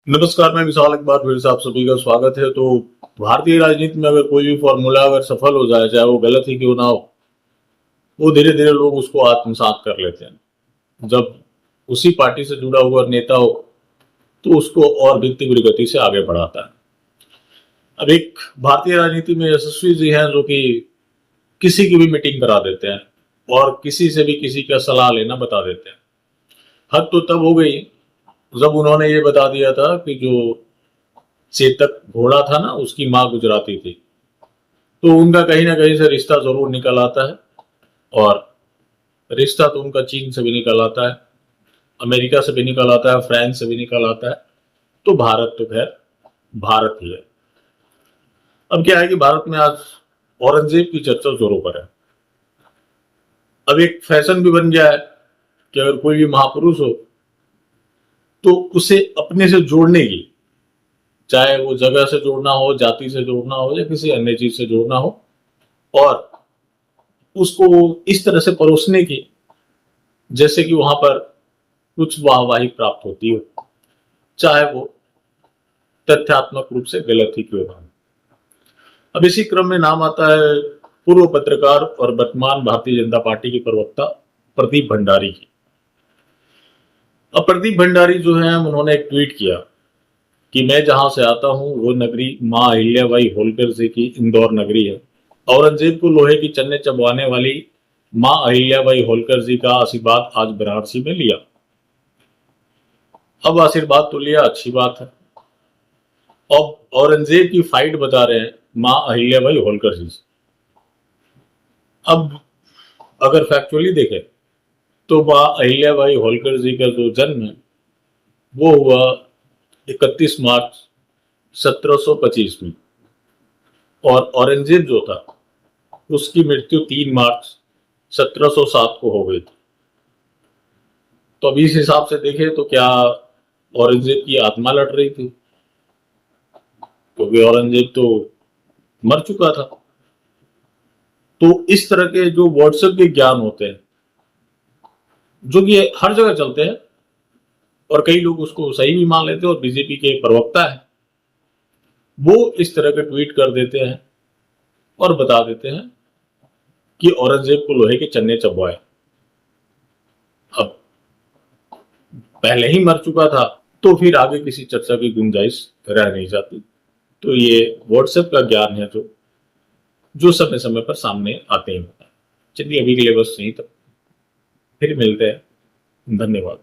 नमस्कार, मैं विशाल। एक बार फिर से आप सभी का स्वागत है। तो भारतीय राजनीति में अगर कोई भी फॉर्मूला अगर सफल हो जाए, चाहे वो गलत ही क्यों ना हो, वो धीरे धीरे लोग उसको आत्मसात कर लेते हैं। जब उसी पार्टी से जुड़ा हुआ नेता हो तो उसको और भी तीव्र गति से आगे बढ़ाता है। अब एक भारतीय राजनीति में यशस्वी जी हैं जो कि किसी की भी मीटिंग करा देते हैं और किसी से भी किसी का सलाह लेना बता देते हैं। हद तो तब हो गई जब उन्होंने ये बता दिया था कि जो चेतक घोड़ा था ना, उसकी माँ गुजराती थी। तो उनका कहीं ना कहीं से रिश्ता जरूर निकल आता है, और रिश्ता तो उनका चीन से भी निकल आता है, अमेरिका से भी निकल आता है, फ्रांस से भी निकल आता है। तो भारत तो खैर भारत ही है। अब क्या है कि भारत में आज औरंगजेब की चर्चा जोरों पर है। अब एक फैशन भी बन गया है कि अगर कोई भी महापुरुष हो तो उसे अपने से जोड़ने की, चाहे वो जगह से जोड़ना हो, जाति से जोड़ना हो, या किसी अन्य चीज से जोड़ना हो, और उसको इस तरह से परोसने की जैसे कि वहां पर कुछ वाहवाही प्राप्त होती हो, चाहे वो तथ्यात्मक रूप से गलत ही क्यों ना हो। अब इसी क्रम में नाम आता है पूर्व पत्रकार और वर्तमान भारतीय जनता पार्टी के प्रवक्ता प्रदीप भंडारी की। अब प्रदीप भंडारी जो है, उन्होंने एक ट्वीट किया कि मैं जहां से आता हूं वो नगरी मां अहिल्याबाई होलकर जी की इंदौर नगरी है। औरंगजेब को लोहे की चन्ने चबवाने वाली मां अहिल्याबाई होलकर जी का आशीर्वाद आज वाराणसी में लिया। अब आशीर्वाद तो लिया, अच्छी बात है। अब औरंगजेब की फाइट बता रहे हैं मां अहिल्याबाई होलकर जी से। अब अगर फैक्चुअली देखें तो मां अहिल्याबाई होलकर जी का जो जन्म है वो हुआ 31 मार्च 1725 में, और औरंगजेब जो था उसकी मृत्यु 3 मार्च 1707 को हो गई थी। तो अब इस हिसाब से देखें तो क्या औरंगजेब की आत्मा लड़ रही थी, क्योंकि औरंगजेब तो मर चुका था। तो इस तरह के जो व्हाट्सएप के ज्ञान होते हैं, जो कि हर जगह चलते हैं, और कई लोग उसको सही भी मान लेते हैं, और बीजेपी के प्रवक्ता है वो इस तरह के ट्वीट कर देते हैं और बता देते हैं कि औरंगजेब को लोहे के चन्ने चबवाए। अब पहले ही मर चुका था तो फिर आगे किसी चर्चा की गुंजाइश रह नहीं जाती। तो ये व्हाट्सएप का ज्ञान है जो जो समय समय पर सामने आते ही होता है। चलिए अभी के लिए बस यहीं तक, फिर मिलते हैं। धन्यवाद।